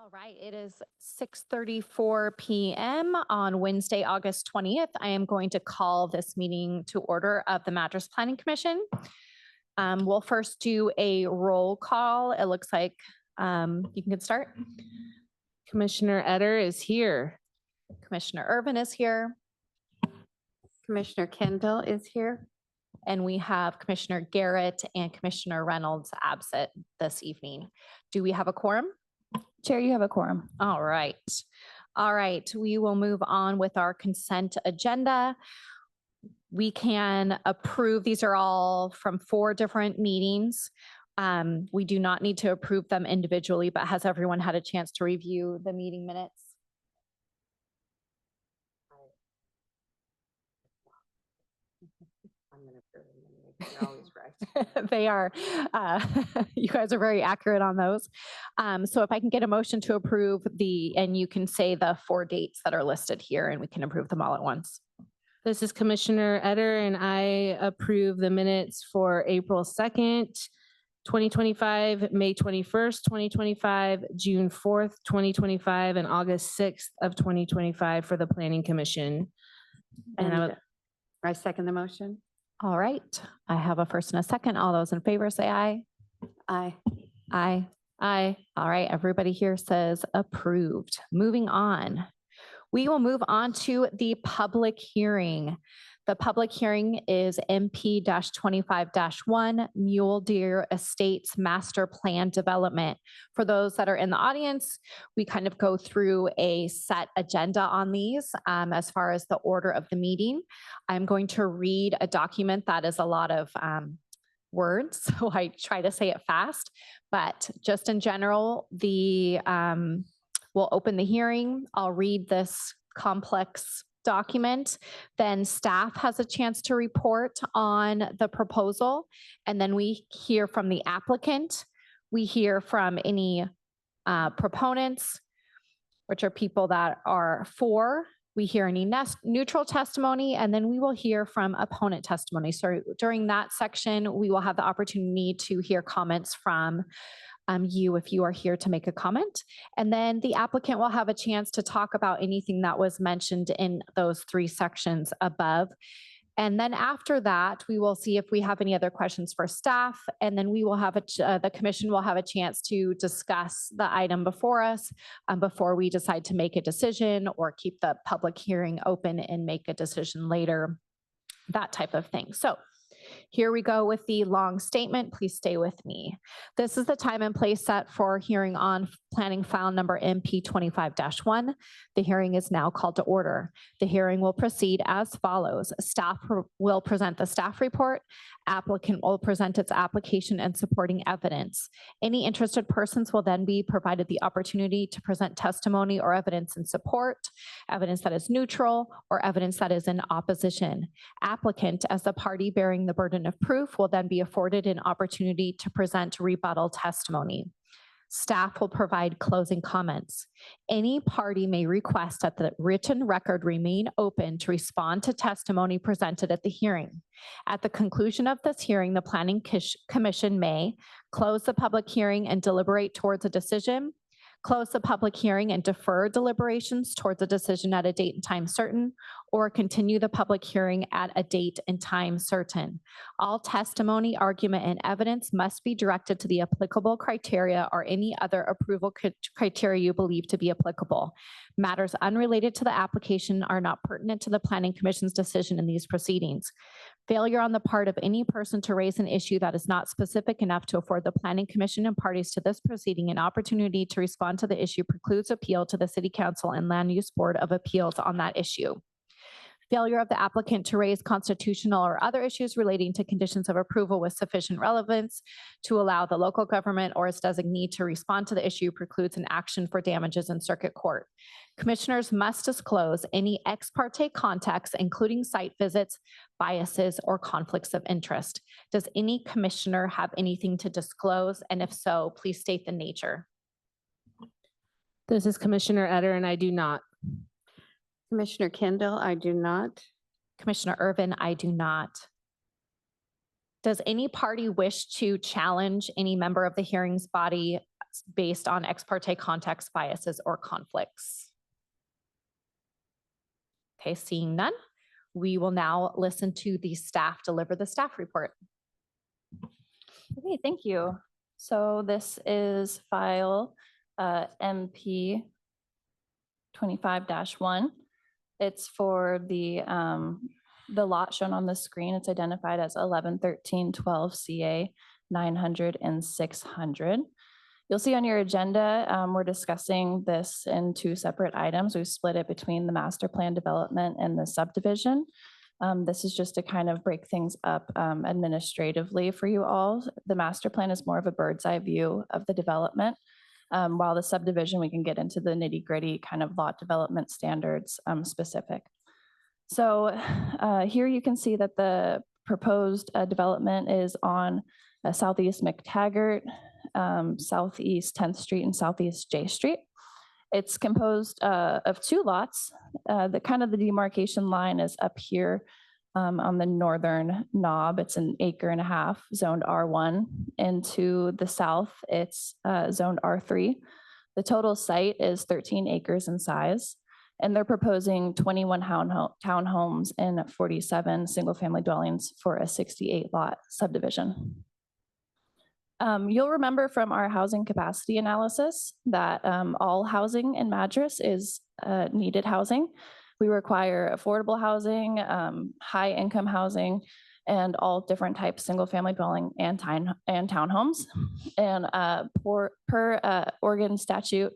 All right, it is 6:34 p.m. on Wednesday, August 20th. I am going to call this meeting to order of the Madras Planning Commission. We'll first do a roll call. It looks like you can get start. Commissioner Etter is here. Commissioner Irvin is here, Commissioner Kendall is here. and we have Commissioner Garrett and Commissioner Reynolds absent this evening. Do we have a quorum? Chair, you have a quorum. All right. All right. We will move on with our consent agenda. We can approve, these are all from 4 different meetings. We do not need to approve them individually, but has everyone had a chance to review the meeting minutes? I'm going to approve them. You're always right. They are, you guys are very accurate on those. So if I can get a motion to approve and you can say the 4 dates that are listed here and we can approve them all at once. This is Commissioner Etter, and I approve the minutes for April 2nd, 2025, May 21st, 2025, June 4th, 2025, and August 6th of 2025 for the Planning Commission. And I second the motion. All right. I have a first and a second. All those in favor say aye. Aye. Aye. Aye. All right. Everybody here says approved. Moving on. We will move on to the public hearing. The public hearing is MP-25-1 Mule Deer Estates Master Plan Development. For those that are in the audience, we kind of go through a set agenda on these as far as the order of the meeting. I'm going to read a document that is a lot of words, so I try to say it fast, but just in general, we'll open the hearing. I'll read this complex document. Then staff has a chance to report on the proposal. And then we hear from the applicant. We hear from any proponents, which are people that are for. We hear any neutral testimony, and then we will hear from opponent testimony. So during that section, we will have the opportunity to hear comments from you if you are here to make a comment. And then the applicant will have a chance to talk about anything that was mentioned in those 3 sections above. And then after that, we will see if we have any other questions for staff. And then we will have the commission will have a chance to discuss the item before us before we decide to make a decision or keep the public hearing open and make a decision later, that type of thing. So here we go with the long statement. Please stay with me. This is the time and place set for hearing on planning file number MP-25-1. The hearing is now called to order. The hearing will proceed as follows. Staff will present the staff report. Applicant will present its application and supporting evidence. Any interested persons will then be provided the opportunity to present testimony or evidence in support, evidence that is neutral, or evidence that is in opposition. Applicant, as the party bearing the burden of proof, will then be afforded an opportunity to present rebuttal testimony. Staff will provide closing comments. Any party may request that the written record remain open to respond to testimony presented at the hearing. At the conclusion of this hearing, the Planning Commission may close the public hearing and deliberate towards a decision, close the public hearing and defer deliberations towards a decision at a date and time certain, or continue the public hearing at a date and time certain. All testimony, argument, and evidence must be directed to the applicable criteria or any other approval criteria you believe to be applicable. Matters unrelated to the application are not pertinent to the Planning Commission's decision in these proceedings. Failure on the part of any person to raise an issue that is not specific enough to afford the Planning Commission and parties to this proceeding an opportunity to respond to the issue precludes appeal to the City Council and Land Use Board of Appeals on that issue. Failure of the applicant to raise constitutional or other issues relating to conditions of approval with sufficient relevance to allow the local government or its designee to respond to the issue precludes an action for damages in circuit court. Commissioners must disclose any ex parte contacts, including site visits, biases, or conflicts of interest. Does any commissioner have anything to disclose? And if so, please state the nature. This is Commissioner Etter, and I do not. Commissioner Kendall, I do not. Commissioner Irvin, I do not. Does any party wish to challenge any member of the hearings body that's based on ex parte context biases or conflicts. Okay, seeing none, we will now listen to the staff deliver the staff report. Okay, thank you. So this is file MP 25-1. It's for the lot shown on the screen. It's identified as 111312 CA 900 and 600. You'll see on your agenda, we're discussing this in two separate items. We've split it between the master plan development and the subdivision. This is just to kind of break things up administratively for you all. The master plan is more of a bird's eye view of the development, while the subdivision, we can get into the nitty gritty kind of lot development standards specific. So here you can see that the proposed development is on Southeast McTaggart, Southeast 10th Street and Southeast J Street. It's composed of two lots. The kind of the demarcation line is up here on the northern knob. It's an 1.5 acres, zoned R1. And to the south, it's zoned R3. The total site is 13 acres in size. And they're proposing 21 townhomes and 47 single-family dwellings for a 68-lot subdivision. You'll remember from our housing capacity analysis that all housing in Madras is needed housing. We require affordable housing, high income housing, and all different types, single family dwelling and townhomes. And per Oregon statute,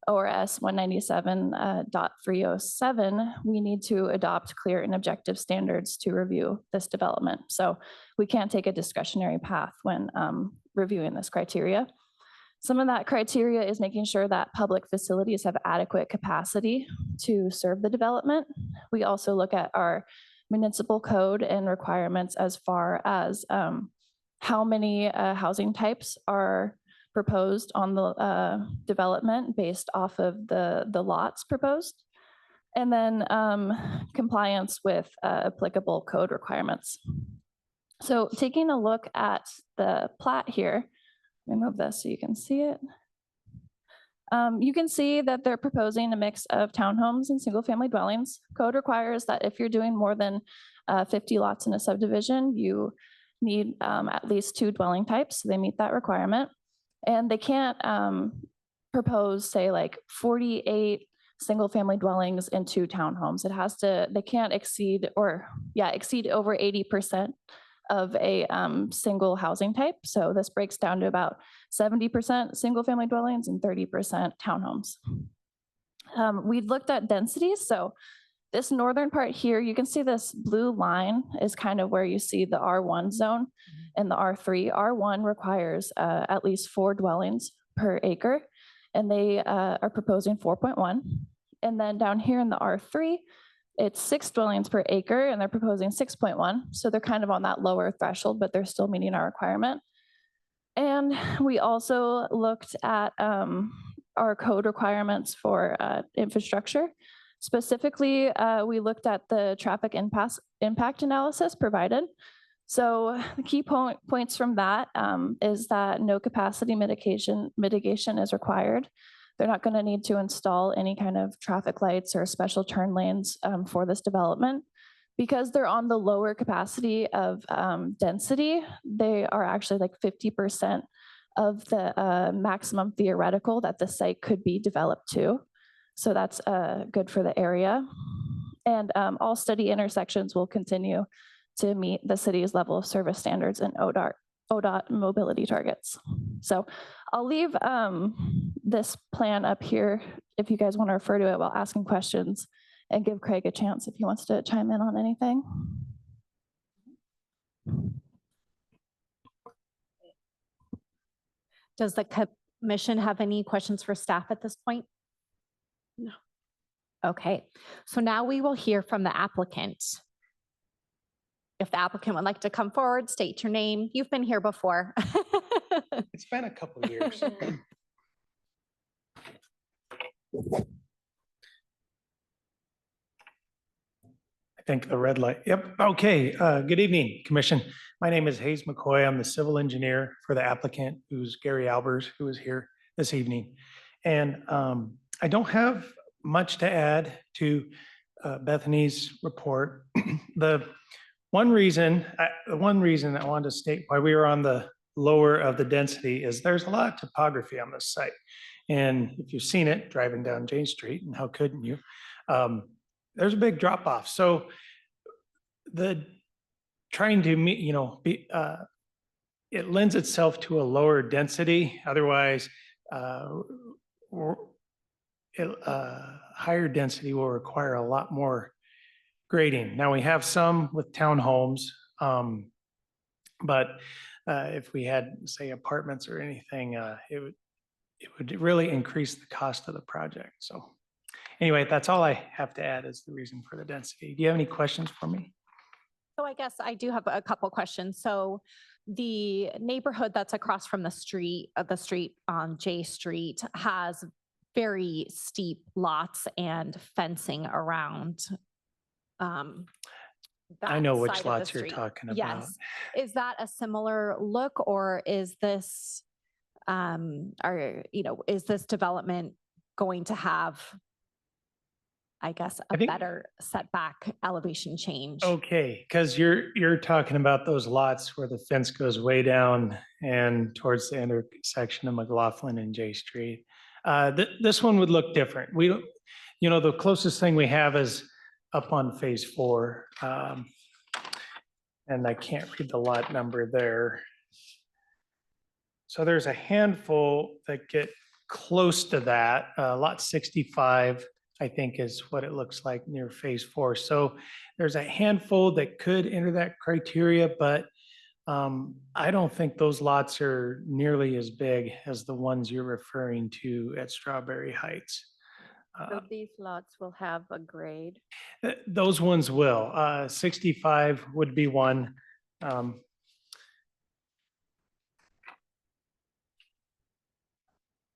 ORS 197.307, we need to adopt clear and objective standards to review this development. So we can't take a discretionary path when reviewing this criteria. Some of that criteria is making sure that public facilities have adequate capacity to serve the development. We also look at our municipal code and requirements as far as how many housing types are proposed on the development based off of the lots proposed. And then compliance with applicable code requirements. So taking a look at the plat here, let me move this so you can see it. You can see that they're proposing a mix of townhomes and single family dwellings. Code requires that if you're doing more than 50 lots in a subdivision, you need at least 2 dwelling types. So they meet that requirement. And they can't propose, say, like 48 single family dwellings and 2 townhomes. It has to, they can't exceed over 80% of a single housing type. So this breaks down to about 70% single family dwellings and 30% townhomes. We've looked at densities. So this northern part here, you can see this blue line is kind of where you see the R1 zone and the R3. R1 requires at least 4 dwellings per acre, and they are proposing 4.1. And then down here in the R3, it's 6 dwellings per acre, and they're proposing 6.1. So they're kind of on that lower threshold, but they're still meeting our requirement. And we also looked at our code requirements for infrastructure. Specifically, we looked at the traffic impact analysis provided. So the key points from that is that no capacity mitigation is required. They're not going to need to install any kind of traffic lights or special turn lanes for this development. Because they're on the lower capacity of density, they are actually like 50% of the maximum theoretical that the site could be developed to. So that's good for the area. And all study intersections will continue to meet the city's level of service standards and ODOT mobility targets. So I'll leave this plan up here if you guys want to refer to it while asking questions, and give Craig a chance if he wants to chime in on anything. Does the commission have any questions for staff at this point? No. Okay, so now we will hear from the applicant. If the applicant would like to come forward, state your name. You've been here before. It's been a couple of years. I think the red light. Yep. Okay. Good evening, Commission. My name is Hayes McCoy. I'm the civil engineer for the applicant, who's Gary Albers, who is here this evening. And I don't have much to add to Bethany's report. The one reason I wanted to state why we were on the lower of the density is there's a lot of topography on this site. And if you've seen it driving down Jane Street, and how couldn't you? There's a big drop off. So the trying to meet, it lends itself to a lower density. Otherwise, higher density will require a lot more grading. Now we have some with townhomes, but if we had, say, apartments or anything, it would really increase the cost of the project. So anyway, that's all I have to add is the reason for the density. Do you have any questions for me? So I guess I do have a couple questions. So the neighborhood that's across from the street on J Street has very steep lots and fencing around. I know that which side of the lots you're street. talking about. Yes. Is that a similar look, or is this, is this development going to have, I guess, a think- better setback elevation change? Okay, because you're talking about those lots where the fence goes way down and towards the intersection of McLaughlin and J Street. This one would look different. We don't, the closest thing we have is up on phase 4. And I can't read the lot number there. So there's a handful that get close to that. Lot 65, I think, is what it looks like near phase 4. So there's a handful that could enter that criteria, but I don't think those lots are nearly as big as the ones you're referring to at Strawberry Heights. So these lots will have a grade. Those ones will. 65 would be one.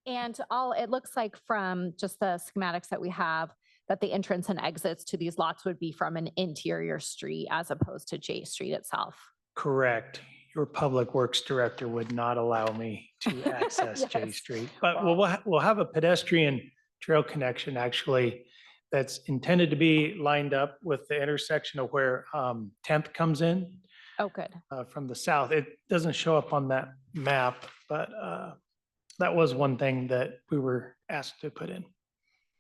And it looks like from just the schematics that we have, that the entrance and exits to these lots would be from an interior street as opposed to J Street itself. Correct. Your public works director would not allow me to access J Yes. Street. But we'll have a pedestrian trail connection actually that's intended to be lined up with the intersection of where 10th comes in Oh, good. from the south. It doesn't show up on that map, but that was one thing that we were asked to put in.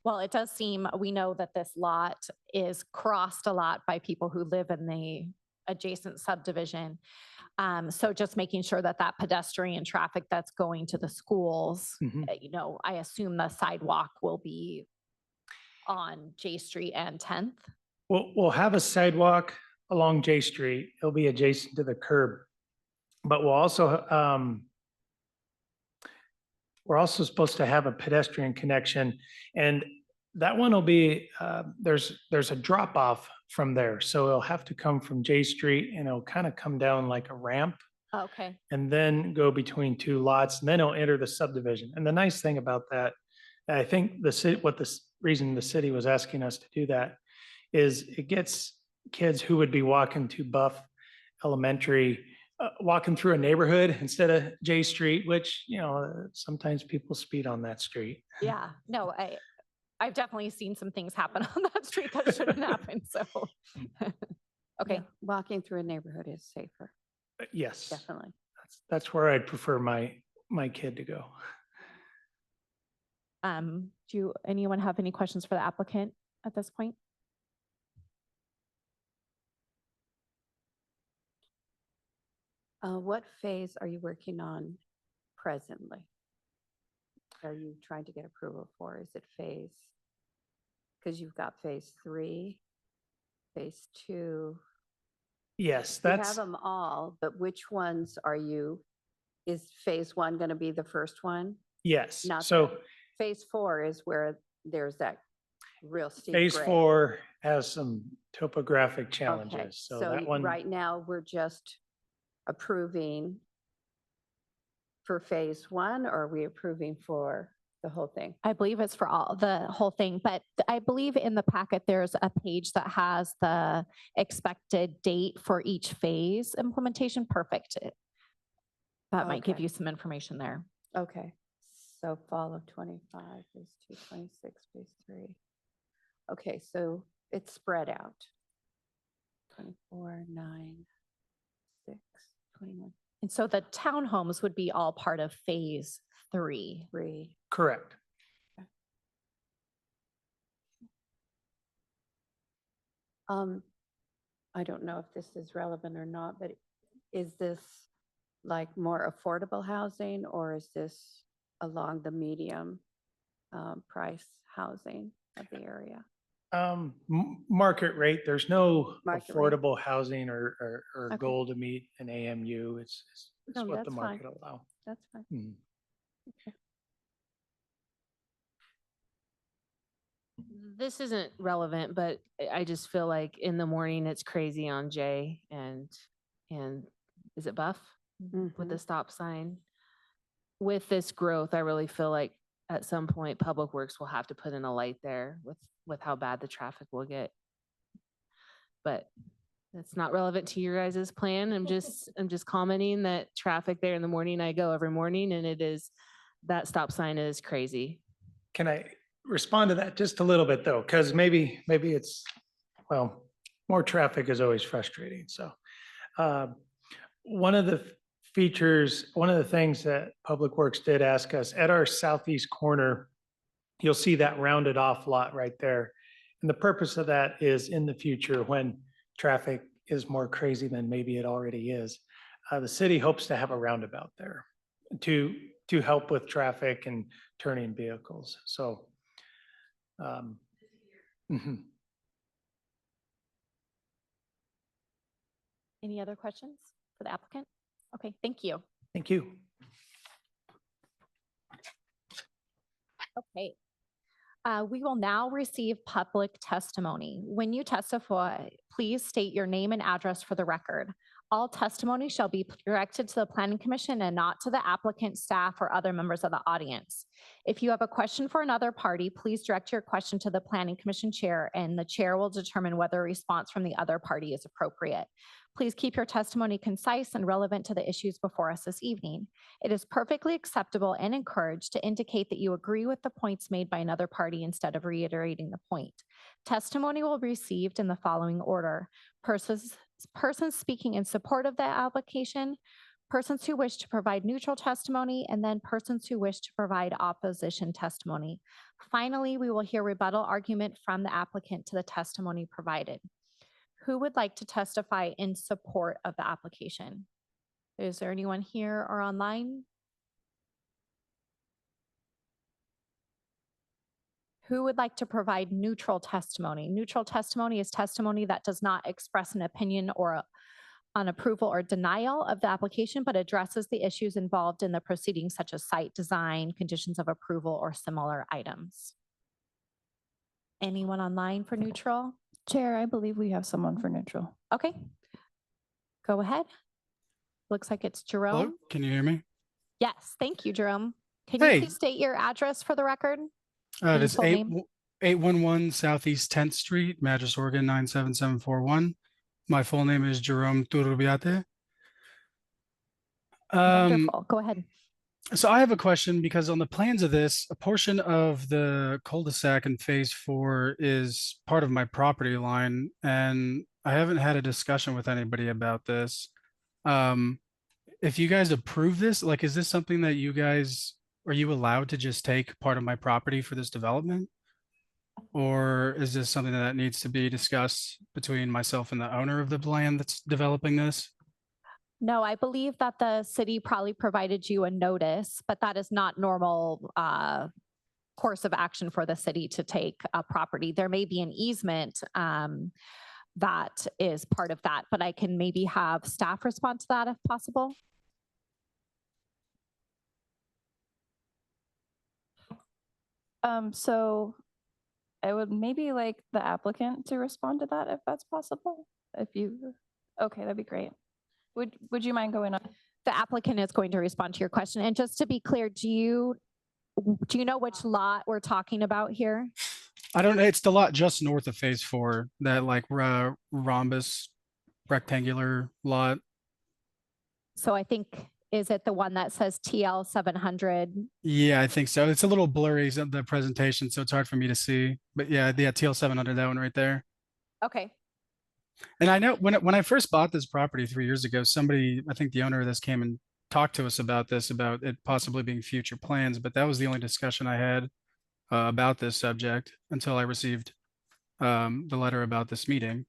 Well, it does seem, we know that this lot is crossed a lot by people who live in the adjacent subdivision. So just making sure that that pedestrian traffic that's going to the schools, Mhm. I assume the sidewalk will be on J Street and 10th. We'll have a sidewalk along J Street. It'll be adjacent to the curb. But we're also supposed to have a pedestrian connection, and that one will be, there's a drop off from there. So it'll have to come from J Street and it'll kind of come down like a ramp Okay. and then go between two lots, and then it'll enter the subdivision. And the nice thing about that, I think the city, reason the city was asking us to do that is it gets kids who would be walking to Buff Elementary, walking through a neighborhood instead of J Street, which, sometimes people speed on that street. Yeah, no, I've definitely seen some things happen on that street that shouldn't happen, so. Okay, Yeah, walking through a neighborhood is safer, Yes, definitely. that's where I'd prefer my kid to go. do anyone have any questions for the applicant at this point? What phase are you working on presently? Are you trying to get approval for? Is it phase? Because you've got phase 3, phase 2. Yes, You have that's, them all, but which ones is phase 1 going to be the first one? yes. Not So Phase 4 is where there's that real steep phase grade. 4 has some topographic Okay, challenges. So so that one, right now, we're just approving for phase 1, or are we approving for the whole thing? I believe it's for the whole thing, but I believe in the packet, there's a page that has the expected date for each phase implementation. Perfect. That might give Okay. you some information there. Okay, So fall of 25, phase 2, 26, phase 3. Okay, so it's spread out. 24, 9, 6, 21, And so the townhomes would be all part of phase 3. 3. Correct. I don't know if this is relevant or not, but is this like more affordable housing, or is this along the medium price housing of the area? Market rate, there's no Market rate. affordable housing or Okay. goal to meet an AMU. It's No, what the that's fine. market allow. That's fine. Mhm. This isn't relevant, but I just feel like in the morning it's crazy on J and is it Buff with the Mhm. stop sign? With this growth, I really feel like at some point Public Works will have to put in a light there with how bad the traffic will get. But it's not relevant to your guys' plan. I'm just commenting that traffic there in the morning, I go every morning and that stop sign is crazy. Can I respond to that just a little bit though? Because maybe it's, well, more traffic is always frustrating. So one of the features, one of the things that Public Works did ask us at our southeast corner, you'll see that rounded off lot right there. And the purpose of that is in the future when traffic is more crazy than maybe it already is. The city hopes to have a roundabout there to help with traffic and turning vehicles. So mhm. Any other questions for the applicant? Okay, thank you. Thank you. Okay. We will now receive public testimony. When you testify, please state your name and address for the record. All testimony shall be directed to the Planning Commission and not to the applicant, staff, or other members of the audience. If you have a question for another party, please direct your question to the Planning Commission chair, and the chair will determine whether a response from the other party is appropriate. Please keep your testimony concise and relevant to the issues before us this evening. It is perfectly acceptable and encouraged to indicate that you agree with the points made by another party instead of reiterating the point. Testimony will be received in the following order: persons speaking in support of the application, persons who wish to provide neutral testimony, and then persons who wish to provide opposition testimony. Finally, we will hear rebuttal argument from the applicant to the testimony provided. Who would like to testify in support of the application? Is there anyone here or online? Who would like to provide neutral testimony? Neutral testimony is testimony that does not express an opinion or on approval or denial of the application, but addresses the issues involved in the proceedings, such as site design, conditions of approval, or similar items. Anyone online for neutral? Chair, I believe we have someone for neutral. Okay. Go ahead. Looks like it's Hello, Jerome. can you hear me? Yes, thank you, Jerome. Can you Hey. please state your address for the record? It your is full name? 811 Southeast 10th Street, Madras, Oregon 97741. My full name is Jerome Turubiate. Wonderful. Go ahead. So I have a question because on the plans of this, a portion of the cul-de-sac in phase 4 is part of my property line, and I haven't had a discussion with anybody about this. If you guys approve this, like, is this something that are you allowed to just take part of my property for this development? Or is this something that needs to be discussed between myself and the owner of the land that's developing this? No, I believe that the city probably provided you a notice, but that is not normal course of action for the city to take a property. There may be an easement that is part of that, but I can maybe have staff respond to that if possible. So I would maybe like the applicant to respond to that if that's possible. Okay, that'd be great. Would you mind going on? The applicant is going to respond to your question. And just to be clear, do you know which lot we're talking about here? I don't know. It's the lot just north of phase 4, that like rhombus rectangular lot. So I think Is it the one that says TL 700? Yeah, I think so. It's a little blurry, the presentation, so it's hard for me to see. But yeah, TL 700, that one right there. Okay. And I know when I first bought this property 3 years ago, somebody, I think the owner of this came and talked to us about this, about it possibly being future plans, but that was the only discussion I had about this subject until I received the letter about this meeting.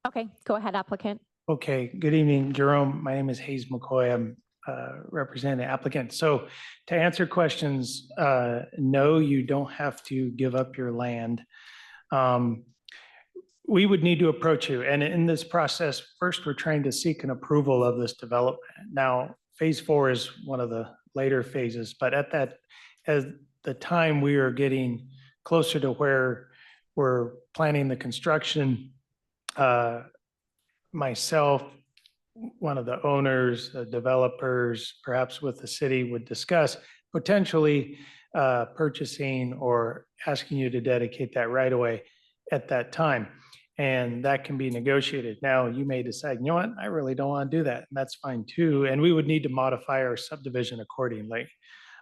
Okay, go ahead, applicant. Okay, good evening, Jerome. My name is Hayes McCoy. I'm representing the applicant. So to answer questions, no, you don't have to give up your land. We would need to approach you. And in this process, first, we're trying to seek an approval of this development. Now, phase 4 is one of the later phases, but as the time we are getting closer to where we're planning the construction, myself, one of the owners, the developers, perhaps with the city, would discuss potentially purchasing or asking you to dedicate that right away at that time. And that can be negotiated. Now, you may decide, you know what, I really don't want to do that. And that's fine too. And we would need to modify our subdivision accordingly.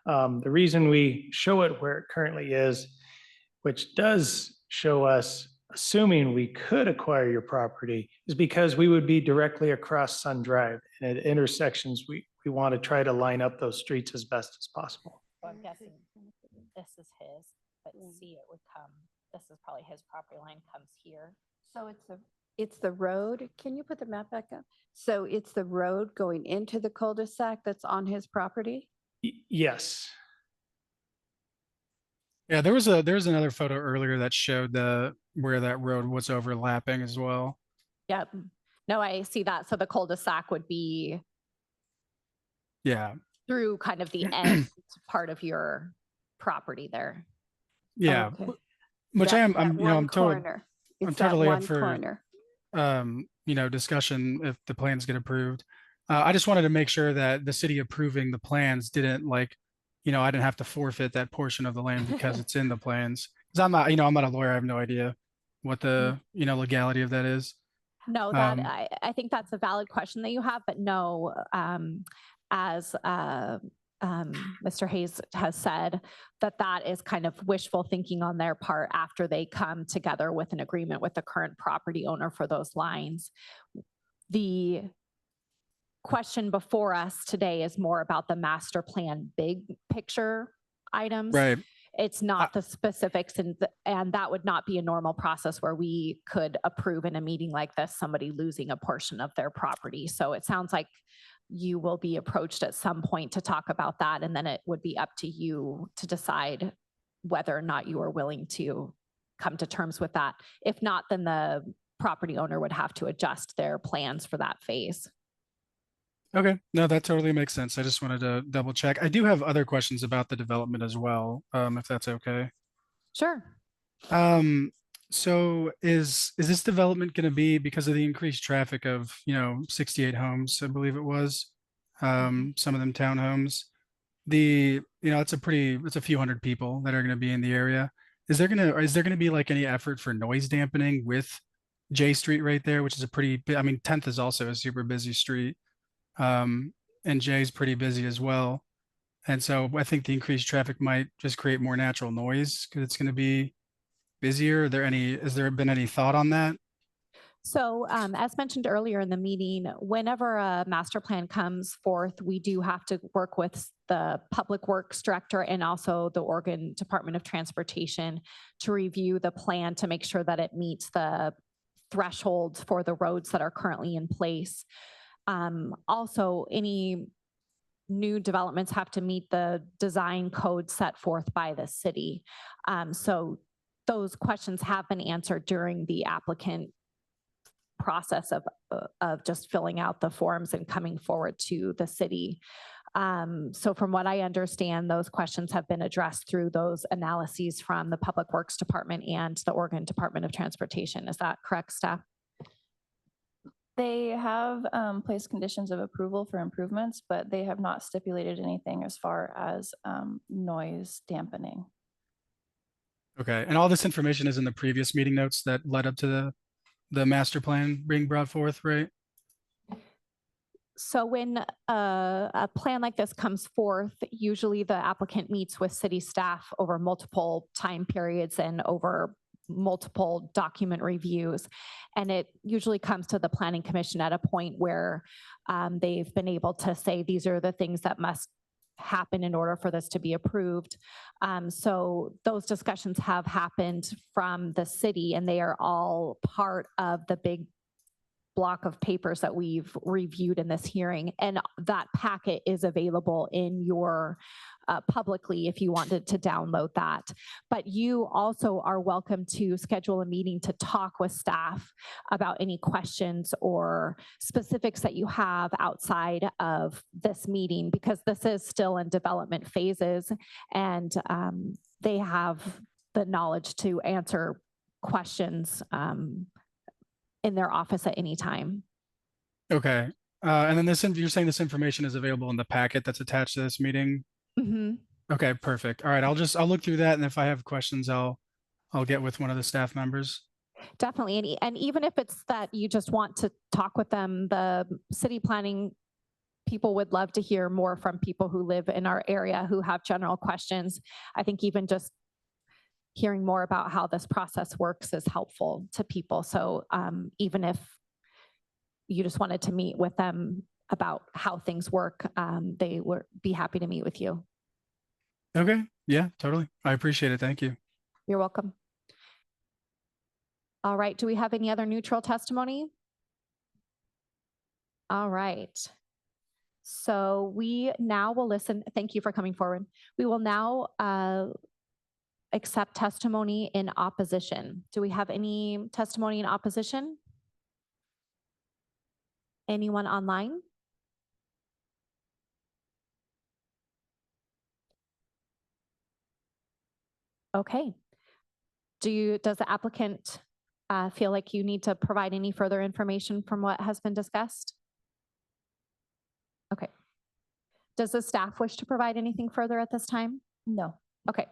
The reason we show it where it currently is, which does show us assuming we could acquire your property, is because we would be directly across Sun Drive. And at intersections, we want to try to line up those streets as best as possible. So I'm guessing this is his, but see, it would come, this is probably his property line comes here. So it's the road. Can you put the map back up? So it's the road going into the cul-de-sac that's on his property? Yes. Yeah, there was another photo earlier that showed where that road was overlapping as well. Yep. No, I see that. So the cul-de-sac would be Yeah. through kind of the end part of your property there. Yeah. Okay. Which That- I'm that I'm one totally corner. I'm It's that totally up one for corner. discussion if the plans get approved. I just wanted to make sure that the city approving the plans didn't I didn't have to forfeit that portion of the land because it's in the plans. Because I'm not a lawyer. I have no idea what the, legality of that is. No, that Um, I think that's a valid question that you have, but no, as Mr. Hayes has said, that is kind of wishful thinking on their part after they come together with an agreement with the current property owner for those lines. The question before us today is more about the master plan big picture items. Right. It's not the specifics, and that would not be a normal process where we could approve in a meeting like this, somebody losing a portion of their property. So it sounds like you will be approached at some point to talk about that, and then it would be up to you to decide whether or not you are willing to come to terms with that. If not, then the property owner would have to adjust their plans for that phase. Okay. No, that totally makes sense. I just wanted to double check. I do have other questions about the development as well, if that's okay. Sure. So is this development going to be, because of the increased traffic of, 68 homes, I believe it was, some of them townhomes, it's a few hundred people that are going to be in the area. Is there going to be like any effort for noise dampening with J Street right there, which is 10th is also a super busy street. And J is pretty busy as well. And so I think the increased traffic might just create more natural noise because it's going to be busier. Has there been any thought on that? So as mentioned earlier in the meeting, whenever a master plan comes forth, we do have to work with the Public Works Director and also the Oregon Department of Transportation to review the plan to make sure that it meets the thresholds for the roads that are currently in place. Also, any new developments have to meet the design code set forth by the city. So those questions have been answered during the applicant process of just filling out the forms and coming forward to the city. So from what I understand, those questions have been addressed through those analyses from the Public Works Department and the Oregon Department of Transportation. Is that correct, staff? They have placed conditions of approval for improvements, but they have not stipulated anything as far as noise dampening. Okay. And all this information is in the previous meeting notes that led up to the master plan being brought forth, right? So when a plan like this comes forth, usually the applicant meets with city staff over multiple time periods and over multiple document reviews. And it usually comes to the planning commission at a point where they've been able to say, these are the things that must happen in order for this to be approved. So those discussions have happened from the city, and they are all part of the big block of papers that we've reviewed in this hearing. And that packet is available in your publicly if you wanted to download that. But you also are welcome to schedule a meeting to talk with staff about any questions or specifics that you have outside of this meeting, because this is still in development phases, and they have the knowledge to answer questions in their office at any time. Okay. And then you're saying this information is available in the packet that's attached to this meeting? Mm-hmm. Okay, perfect. All right, I'll look through that, and if I have questions, I'll get with one of the staff members. Definitely. And even if it's that you just want to talk with them, the city planning people would love to hear more from people who live in our area who have general questions. I think even just hearing more about how this process works is helpful to people. So even if you just wanted to meet with them about how things work, they would be happy to meet with you. Okay, yeah, totally. I appreciate it. Thank you. You're welcome. All right, do we have any other neutral testimony? All right. So we now will listen. Thank you for coming forward. We will now accept testimony in opposition. Do we have any testimony in opposition? Anyone online? Okay. Does the applicant feel like you need to provide any further information from what has been discussed? Okay. Does the staff wish to provide anything further at this time? No. Okay.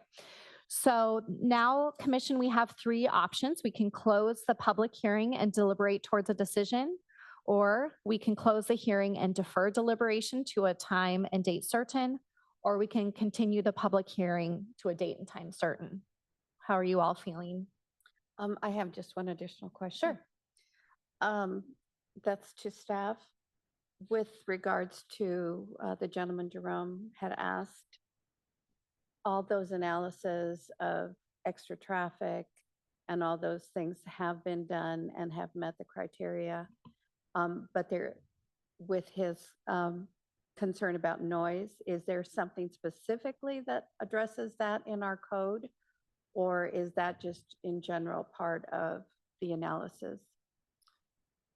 So now, Commission, we have three options. We can close the public hearing and deliberate towards a decision, or we can close the hearing and defer deliberation to a time and date certain, or we can continue the public hearing to a date and time certain. How are you all feeling? I have just one additional question. Sure. That's to staff. With regards to the gentleman Jerome had asked, all those analyses of extra traffic and all those things have been done and have met the criteria. But there, with his concern about noise, is there something specifically that addresses that in our code? Or is that just in general part of the analysis?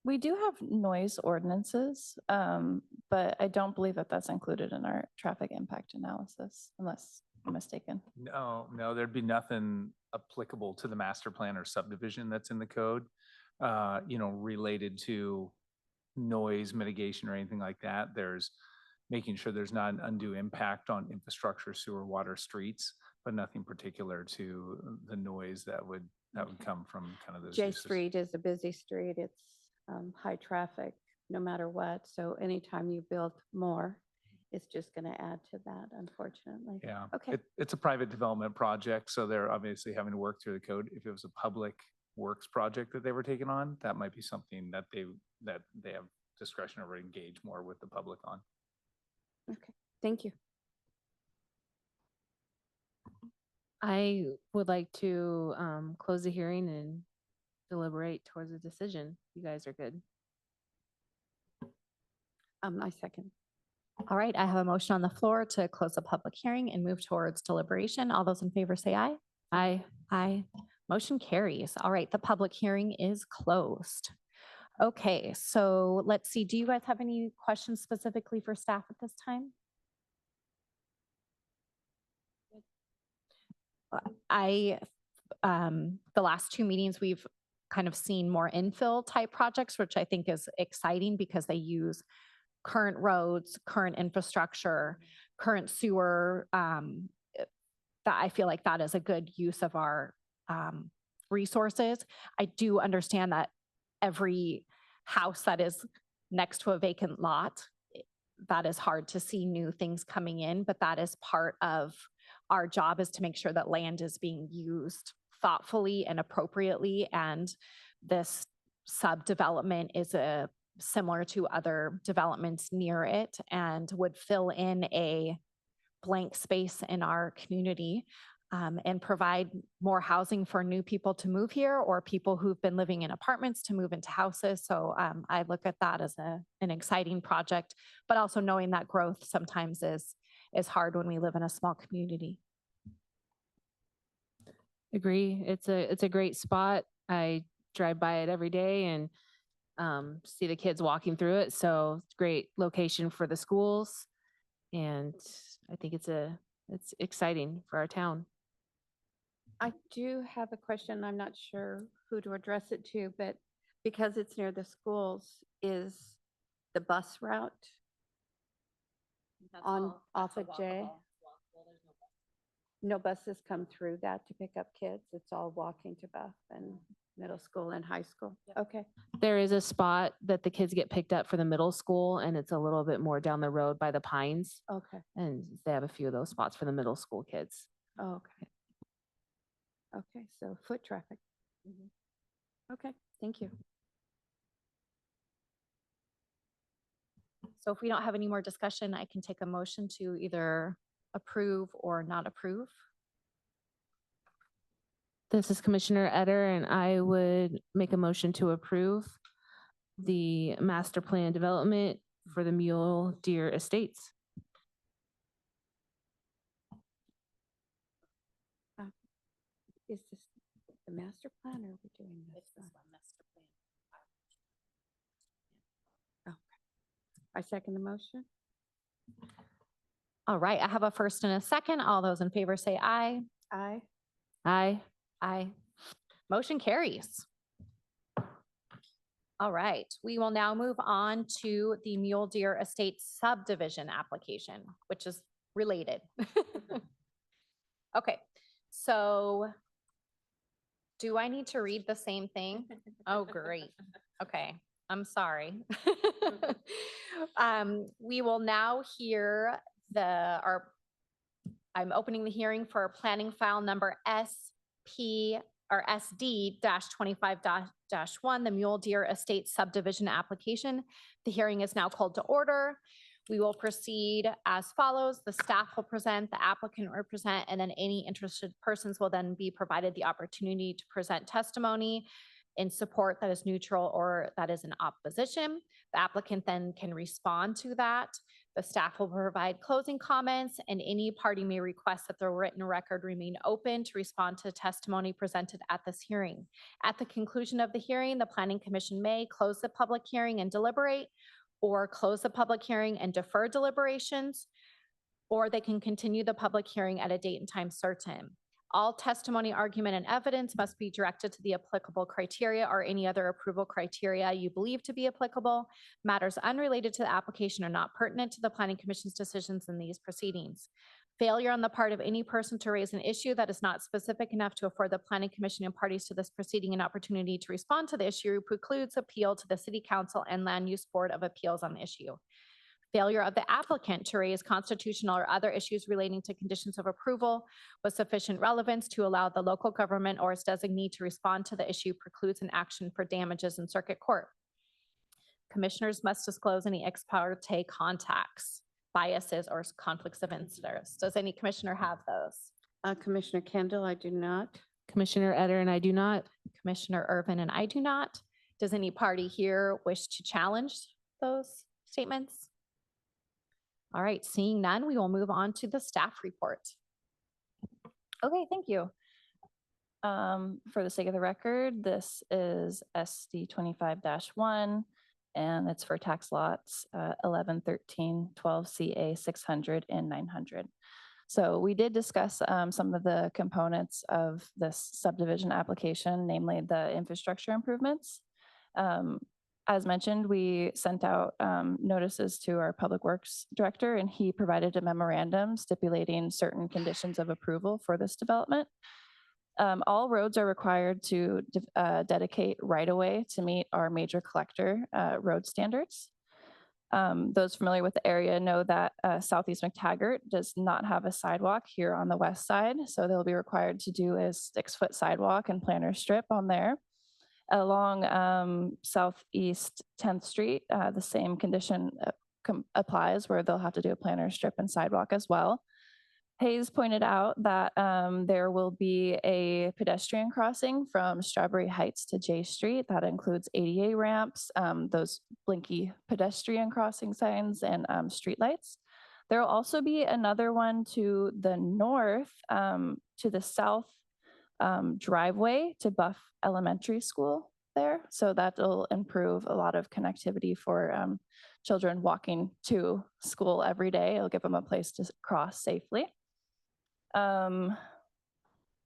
We do have noise ordinances, but I don't believe that that's included in our traffic impact analysis, unless I'm mistaken. No, there'd be nothing applicable to the master plan or subdivision that's in the code, related to noise mitigation or anything like that. There's making sure there's not an undue impact on infrastructure, sewer, water, streets, but nothing particular to the noise that would come from kind of those J uses. Street is a busy street. It's high traffic no matter what. So anytime you build more, it's just going to add to that, unfortunately. Yeah. Okay. It's a private development project, so they're obviously having to work through the code. If it was a public works project that they were taking on, that might be something that they have discretion over, engage more with the public on. Okay. Thank you. I would like to close the hearing and deliberate towards a decision. You guys are good. I second. All right, I have a motion on the floor to close the public hearing and move towards deliberation. All those in favor say aye. Aye. Aye. Motion carries. All right, the public hearing is closed. Okay, so let's see. Do you guys have any questions specifically for staff at this time? The last two meetings, we've kind of seen more infill type projects, which I think is exciting because they use current roads, current infrastructure, current sewer. That I feel like that is a good use of our resources. I do understand that every house that is next to a vacant lot that is hard to see new things coming in, but that is part of our job, is to make sure that land is being used thoughtfully and appropriately. And this subdevelopment is similar to other developments near it and would fill in a blank space in our community, and provide more housing for new people to move here, or people who've been living in apartments to move into houses. So I look at that as an exciting project, but also knowing that growth sometimes is hard when we live in a small community. Agree. It's a great spot. I drive by it every day and see the kids walking through it. So it's a great location for the schools. And I think it's exciting for our town. I do have a question. I'm not sure who to address it to, but because it's near the schools, is the bus route off of J? No buses come through that to pick up kids? It's all walking to Buff and middle school and high school? Okay. There is a spot that the kids get picked up for the middle school, and it's a little bit more down the road by the Pines. Okay. And they have a few of those spots for the middle school kids. Oh, okay. Okay, so foot traffic. Okay, thank you. So if we don't have any more discussion, I can take a motion to either approve or not approve. This is Commissioner Etter, and I would make a motion to approve the master plan development for the Mule Deer Estates. Is this the master plan, or are we doing this? Oh, I second the motion. All right, I have a first and a second. All those in favor say aye. Aye. Aye. Aye. Motion carries. All right, we will now move on to the Mule Deer Estate subdivision application, which is related. Okay, so do I need to read the same thing? Oh, great. Okay, I'm sorry. We will now hear I'm opening the hearing for planning file number SD-25-1, the Mule Deer Estate subdivision application. The hearing is now called to order. We will proceed as follows. The staff will present, the applicant will present, and then any interested persons will then be provided the opportunity to present testimony in support that is neutral or that is in opposition. The applicant then can respond to that. The staff will provide closing comments, and any party may request that the written record remain open to respond to testimony presented at this hearing. At the conclusion of the hearing, the Planning Commission may close the public hearing and deliberate, or close the public hearing and defer deliberations, or they can continue the public hearing at a date and time certain. All testimony, argument, and evidence must be directed to the applicable criteria or any other approval criteria you believe to be applicable. Matters unrelated to the application are not pertinent to the Planning Commission's decisions in these proceedings. Failure on the part of any person to raise an issue that is not specific enough to afford the Planning Commission and parties to this proceeding an opportunity to respond to the issue precludes appeal to the City Council and Land Use Board of Appeals on the issue. Failure of the applicant to raise constitutional or other issues relating to conditions of approval with sufficient relevance to allow the local government or its designee to respond to the issue precludes an action for damages in circuit court. Commissioners must disclose any ex parte contacts, biases, or conflicts of interest. Does any commissioner have those? Commissioner Kendall, I do not. Commissioner Etter, and I do not. Commissioner Irvin, and I do not. Does any party here wish to challenge those statements? All right, seeing none, we will move on to the staff report. Okay, thank you. For the sake of the record, this is SD 25-1, and it's for tax lots 11, 13, 12, CA 600 and 900. So we did discuss some of the components of this subdivision application, namely the infrastructure improvements. As mentioned, we sent out notices to our Public Works Director, and he provided a memorandum stipulating certain conditions of approval for this development. All roads are required to dedicate right-of-way to meet our major collector road standards. Those familiar with the area know that Southeast McTaggart does not have a sidewalk here on the west side. So they'll be required to do a 6-foot sidewalk and planter strip on there. Along Southeast 10th Street, the same condition applies where they'll have to do a planter strip and sidewalk as well. Hayes pointed out that there will be a pedestrian crossing from Strawberry Heights to J Street. That includes ADA ramps, those blinky pedestrian crossing signs, and streetlights. There will also be another one to the north, to the south driveway to Buff Elementary School there. So that'll improve a lot of connectivity for children walking to school every day. It'll give them a place to cross safely. Yeah,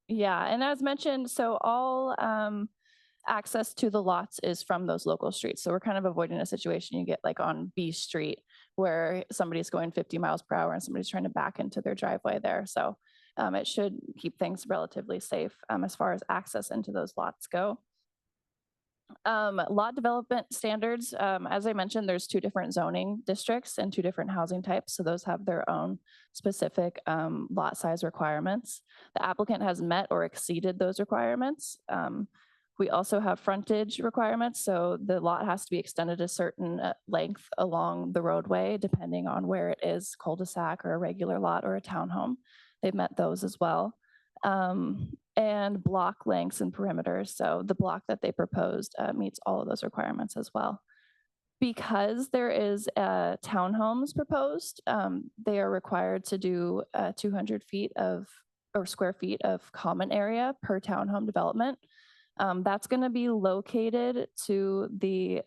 and as mentioned, so all access to the lots is from those local streets. So we're kind of avoiding a situation you get like on B Street where somebody's going 50 miles per hour and somebody's trying to back into their driveway there. So it should keep things relatively safe as far as access into those lots go. Lot development standards, as I mentioned, there's 2 different zoning districts and 2 different housing types. So those have their own specific lot size requirements. The applicant has met or exceeded those requirements. We also have frontage requirements. So the lot has to be extended a certain length along the roadway, depending on where it is, cul-de-sac or a regular lot or a townhome. They've met those as well. And block lengths and perimeters. So the block that they proposed meets all of those requirements as well. Because there is townhomes proposed, they are required to do 200 feet of or square feet of common area per townhome development. That's going to be located to the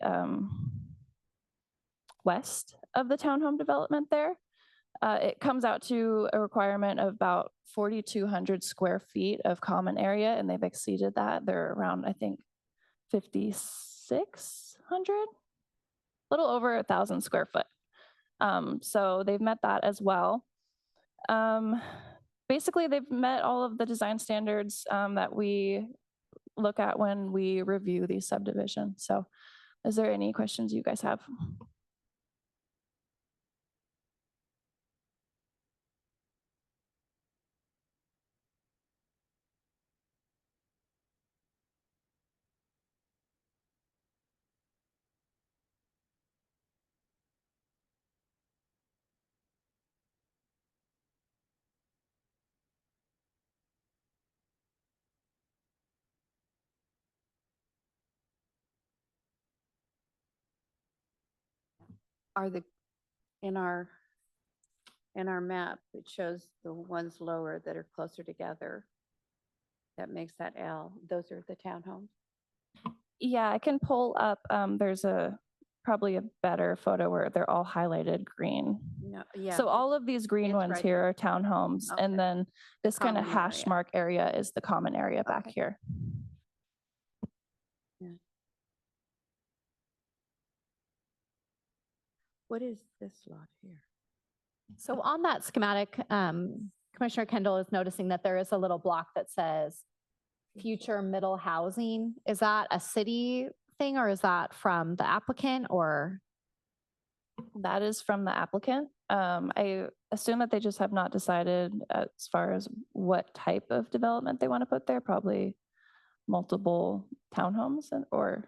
west of the townhome development there. It comes out to a requirement of about 4,200 square feet of common area, and they've exceeded that. They're around, I think, 5,600, a little over 1,000 square foot. So they've met that as well. Basically, they've met all of the design standards that we look at when we review these subdivisions. So is there any questions you guys have? Are in our map, it shows the ones lower that are closer together. That makes that L. Those are the townhomes. Yeah, I can pull up. There's probably a better photo where they're all highlighted green. No, yeah. So all of these green it's ones right here are townhomes, Okay. and then this kind of common hash area. mark area is the common area back Okay. here. What is this lot here? So on that schematic, Commissioner Kendall is noticing that there is a little block that says future middle housing. Is that a city thing or is that from the applicant or? That is from the applicant. I assume that they just have not decided as far as what type of development they want to put there, probably multiple townhomes or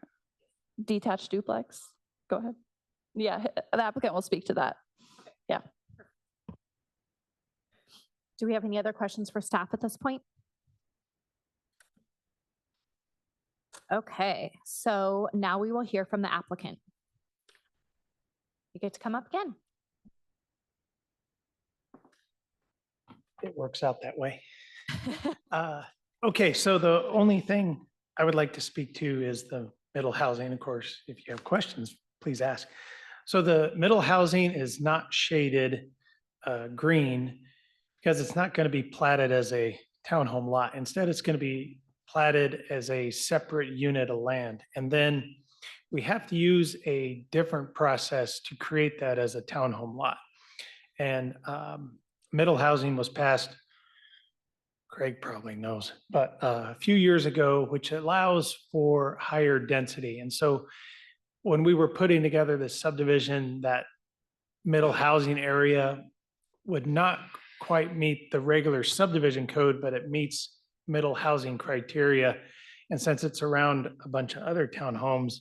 detached duplex. Go ahead. Yeah, the applicant will speak to that. Yeah. Do we have any other questions for staff at this point? Okay, so now we will hear from the applicant. You get to come up again. It works out that way. Okay, so the only thing I would like to speak to is the middle housing. Of course, if you have questions, please ask. So the middle housing is not shaded green because it's not going to be platted as a townhome lot. Instead, it's going to be platted as a separate unit of land. And then we have to use a different process to create that as a townhome lot. And middle housing was passed, Craig probably knows, but a few years ago, which allows for higher density. And so when we were putting together this subdivision, that middle housing area would not quite meet the regular subdivision code, but it meets middle housing criteria. And since it's around a bunch of other townhomes,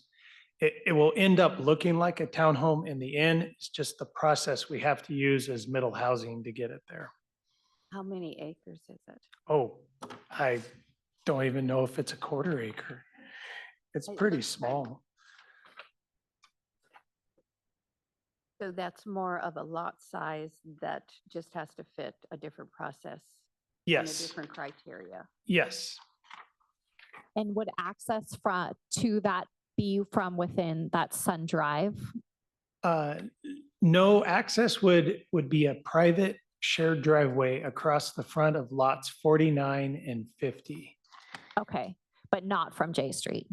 it will end up looking like a townhome in the end. It's just the process we have to use as middle housing to get it there. How many acres is it? Oh, I don't even know if it's a quarter acre. It's It pretty looks- small. So that's more of a lot size that just has to fit a different process. and a Yes, different criteria. yes. And would access to that be from within that Sun Drive? No, access would be a private shared driveway across the front of lots 49 and 50. Okay, but not from J Street.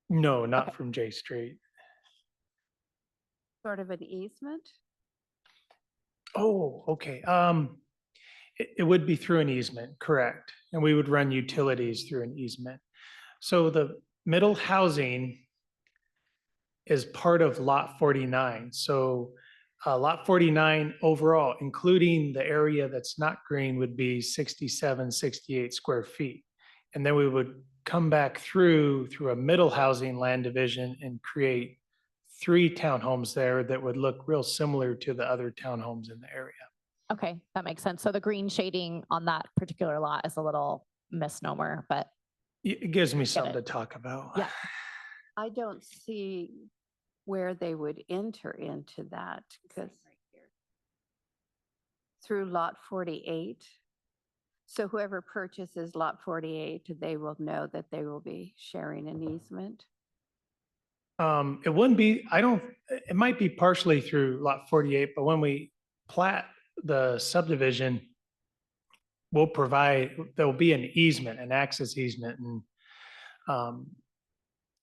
No, not Okay. from J Street. Sort of an easement? Oh, okay. It would be through an easement, correct? And we would run utilities through an easement. So the middle housing is part of lot 49. So lot 49 overall, including the area that's not green, would be 67, 68 square feet. And then we would come back through a middle housing land division and create 3 townhomes there that would look real similar to the other townhomes in the area. Okay, that makes sense. So the green shading on that particular lot is a little misnomer, but It gives me something it. to talk about. Yeah. I don't see where they would enter into that because through lot 48. So whoever purchases lot 48, they will know that they will be sharing an easement. It wouldn't be, it might be partially through lot 48, but when we plat the subdivision, there'll be an easement, an access easement. And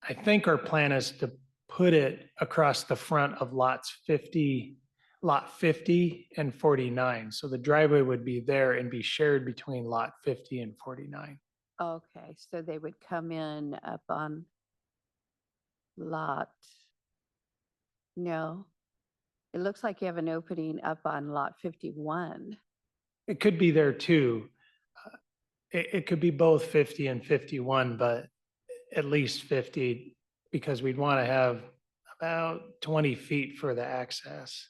I think our plan is to put it across the front of lot 50 and 49. So the driveway would be there and be shared between lot 50 and 49. Okay, so they would come in up on lot. No, it looks like you have an opening up on lot 51. It could be there too. It could be both 50 and 51, but at least 50 because we'd want to have about 20 feet for the access.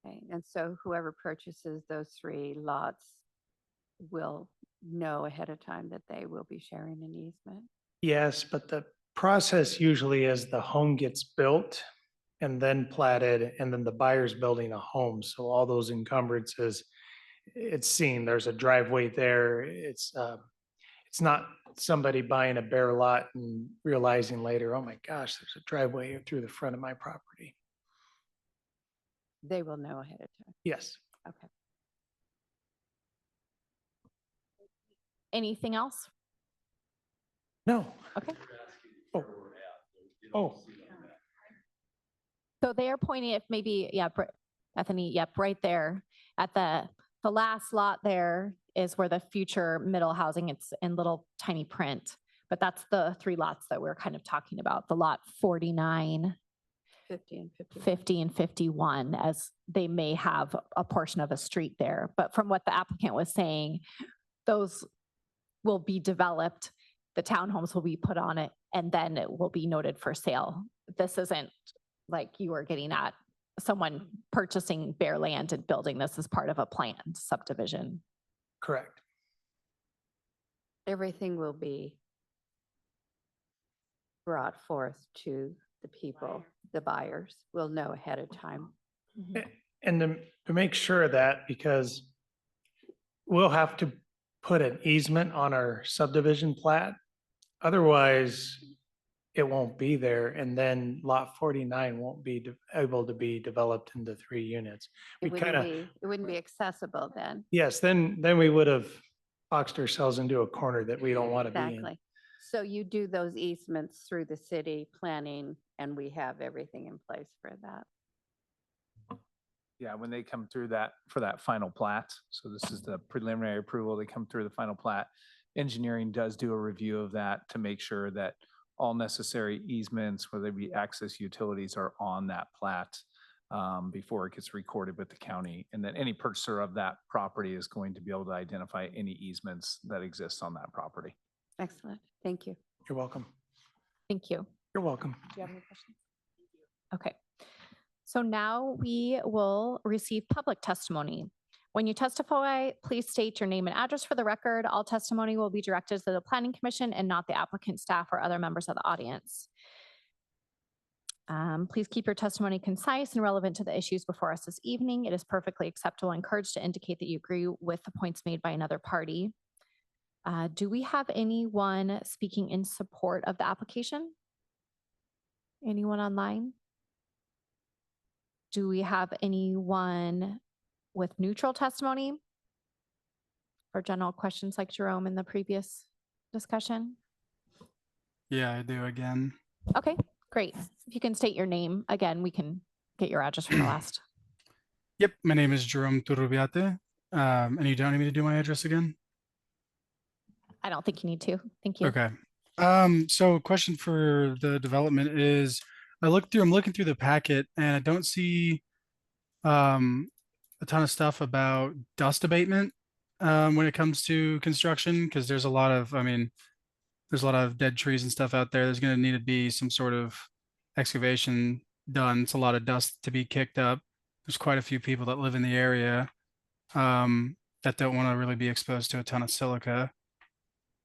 Okay, and so whoever purchases those 3 lots will know ahead of time that they will be sharing an easement. Yes, but the process usually is the home gets built and then platted, and then the buyer's building a home. So all those encumbrances, it's seen, there's a driveway there. It's not somebody buying a bare lot and realizing later, oh my gosh, there's a driveway through the front of my property. They will know ahead of time. Yes. Okay. anything else? No. Okay. Oh. Oh, So they are pointing if maybe, yeah, Bethany, yep, right there at the last lot there is where the future middle housing, it's in little tiny print, but that's the 3 lots that we're kind of talking about, the lot 49, 50 and 51. 50 and 51, as they may have a portion of a street there. But from what the applicant was saying, those will be developed, the townhomes will be put on it, and then it will be noted for sale. This isn't like you are getting at someone purchasing bare land and building this as part of a planned subdivision. correct. Everything will be brought forth to the people, the buyers will know ahead of time. And to make sure of that, because we'll have to put an easement on our subdivision plat. Otherwise, it won't be there. And then lot 49 won't be able to be developed into 3 units. We kind of, It wouldn't be accessible then. yes, then we would have boxed ourselves into a corner that we don't want to be in. Exactly. So you do those easements through the city planning and we have everything in place for that. Yeah, when they come through that, for that final plat, so this is the preliminary approval, they come through the final plat. Engineering does do a review of that to make sure that all necessary easements, whether they be access utilities, are on that plat before it gets recorded with the county. And that any purchaser of that property is going to be able to identify any easements that exist on that property. Excellent. Thank you. You're welcome. Thank you. You're welcome. Do you have any questions? Okay. So now we will receive public testimony. When you testify, please state your name and address for the record. All testimony will be directed to the Planning Commission and not the applicant, staff, or other members of the audience. Please keep your testimony concise and relevant to the issues before us this evening. It is perfectly acceptable and encouraged to indicate that you agree with the points made by another party. Do we have anyone speaking in support of the application? Anyone online? Do we have anyone with neutral testimony or general questions like Jerome in the previous discussion? Yeah, I do again. Okay, great. If you can state your name again, we can get your address from the last. Yep, my name is Jerome Turrubiate. And you don't need me to do my address again? I don't think you need to. Thank you. Okay. So question for the development is, I'm looking through the packet and I don't see a ton of stuff about dust abatement when it comes to construction, because there's a lot of, there's a lot of dead trees and stuff out there. There's going to need to be some sort of excavation done. It's a lot of dust to be kicked up. There's quite a few people that live in the area that don't want to really be exposed to a ton of silica.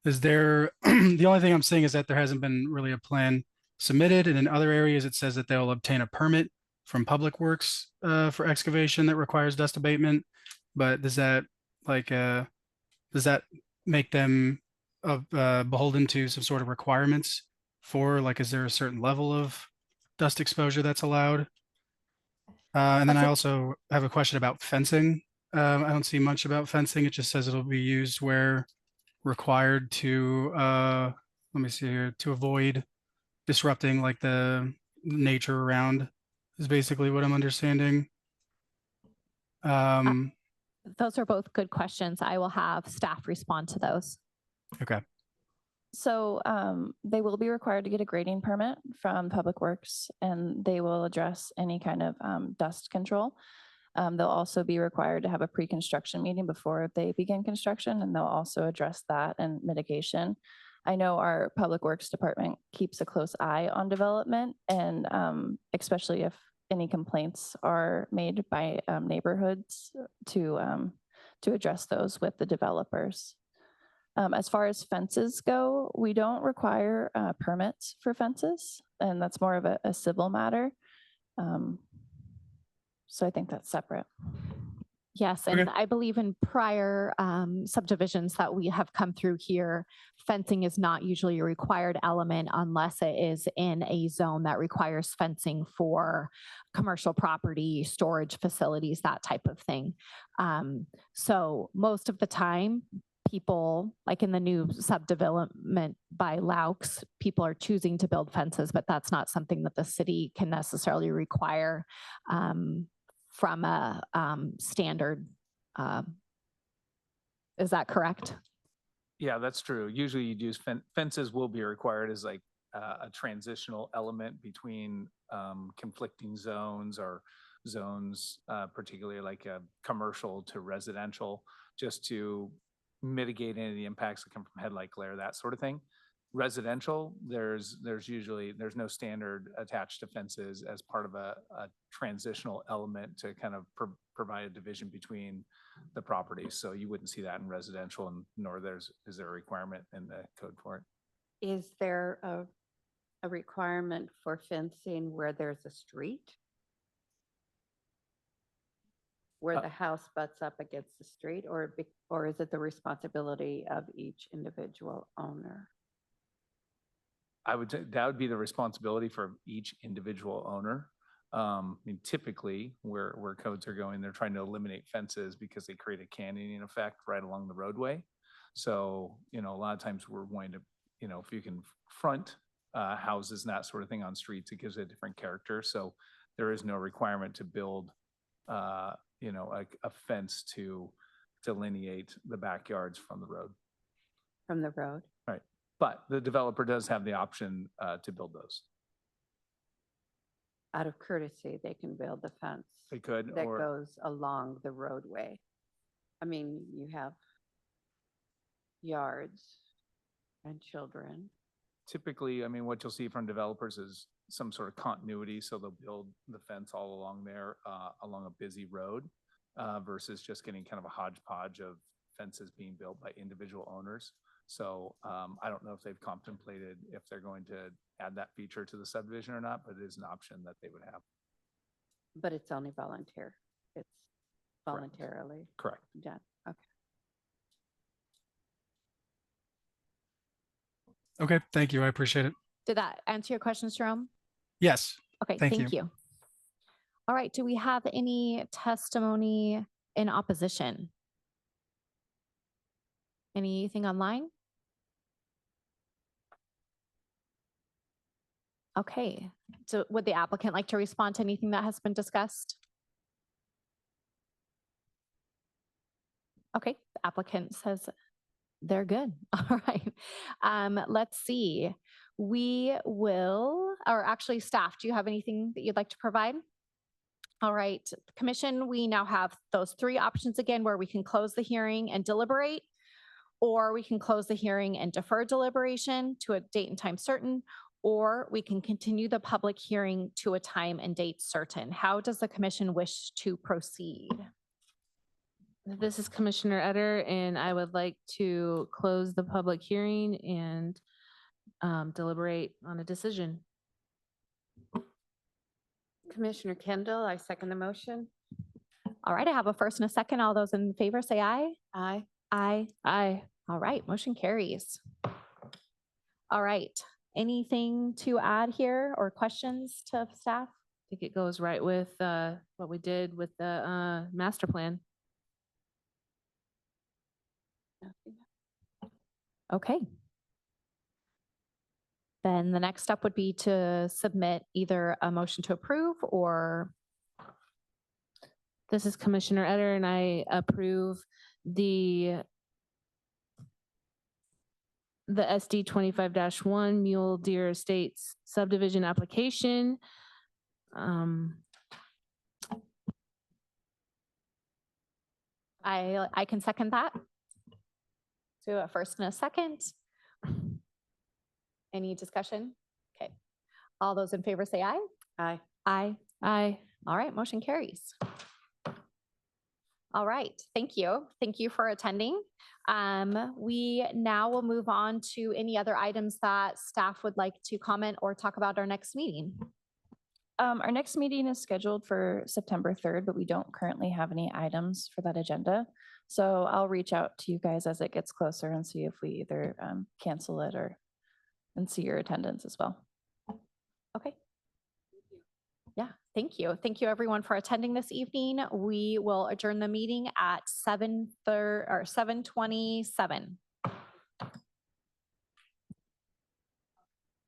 Is there, the only thing I'm seeing is that there hasn't been really a plan submitted, and in other areas it says that they'll obtain a permit from Public Works for excavation that requires dust abatement. But does that make them beholden to some sort of requirements for, like, is there a certain level of dust exposure that's allowed? And then I also have a question about fencing. I don't see much about fencing. It just says it'll be used where required to, let me see here, to avoid disrupting like the nature around, is basically what I'm understanding. Those are both good questions. I will have staff respond to those. Okay. So they will be required to get a grading permit from Public Works, and they will address any kind of dust control. They'll also be required to have a pre-construction meeting before they begin construction, and they'll also address that and mitigation. I know our Public Works Department keeps a close eye on development, and especially if any complaints are made by neighborhoods to address those with the developers. As far as fences go, we don't require permits for fences, and that's more of a civil matter. So I think that's separate. Yes, and Okay. I believe in prior subdivisions that we have come through here, fencing is not usually a required element unless it is in a zone that requires fencing for commercial property, storage facilities, that type of thing. So most of the time, people, like in the new subdevelopment by Laux, people are choosing to build fences, but that's not something that the city can necessarily require from a standard. Is that correct? Yeah, that's true. Usually you use fences will be required as like a transitional element between conflicting zones or zones, particularly like commercial to residential, just to mitigate any of the impacts that come from headlight glare, that sort of thing. Residential, there's no standard attached to fences as part of a transitional element to kind of provide a division between the properties. So you wouldn't see that in residential, and nor is there a requirement in the code for it. Is there a requirement for fencing where there's a street? Where the house butts up against the street, or is it the responsibility of each individual owner? That would be the responsibility for each individual owner. I mean, typically where codes are going, they're trying to eliminate fences because they create a canyoning effect right along the roadway. So, a lot of times we're going to, if you can front houses and that sort of thing on streets, it gives it a different character. So there is no requirement to build, a fence to delineate the backyards from the road. From the road? Right. But the developer does have the option to build those. Out of courtesy, they can build the fence They could, that or goes along the roadway. I mean, you have yards and children. typically, I mean, what you'll see from developers is some sort of continuity. So they'll build the fence all along there, along a busy road, versus just getting kind of a hodgepodge of fences being built by individual owners. So I don't know if they've contemplated if they're going to add that feature to the subdivision or not, but it is an option that they would have. But it's only volunteer. It's Correct. voluntarily Correct. done. Okay. Okay, thank you. I appreciate it. Did that answer your questions, Jerome? Yes. Okay, Thank thank you. All right, do we have any testimony in opposition? Anything online? Okay, so would the applicant like to respond to anything that has been discussed? Okay, the applicant says they're good. All right. Let's see. We will, or actually staff, do you have anything that you'd like to provide? All right, commission, we now have those three options again where we can close the hearing and deliberate, or we can close the hearing and defer deliberation to a date and time certain, or we can continue the public hearing to a time and date certain. How does the commission wish to proceed? This is Commissioner Eder, and I would like to close the public hearing and deliberate on a decision. Commissioner Kendall, I second the motion. All right, I have a first and a second. All those in favor say aye. Aye. Aye. Aye. All right, motion carries. All right, anything to add here or questions to staff? I think it goes right with what we did with the master plan. Nothing. Okay. Then the next step would be to submit either a motion to approve or This is Commissioner Eder, and I approve the SD 25-1 Mule Deer Estates subdivision application. I can second that. So a first and a second. Any discussion? Okay. All those in favor say aye. Aye. Aye. Aye. All right, motion carries. All right, thank you. Thank you for attending. We now will move on to any other items that staff would like to comment or talk about our next meeting. Our next meeting is scheduled for September 3rd, but we don't currently have any items for that agenda. So I'll reach out to you guys as it gets closer and see if we either cancel it or and see your attendance as well. Okay. Yeah, thank you. Thank you everyone for attending this evening. We will adjourn the meeting at 7:27.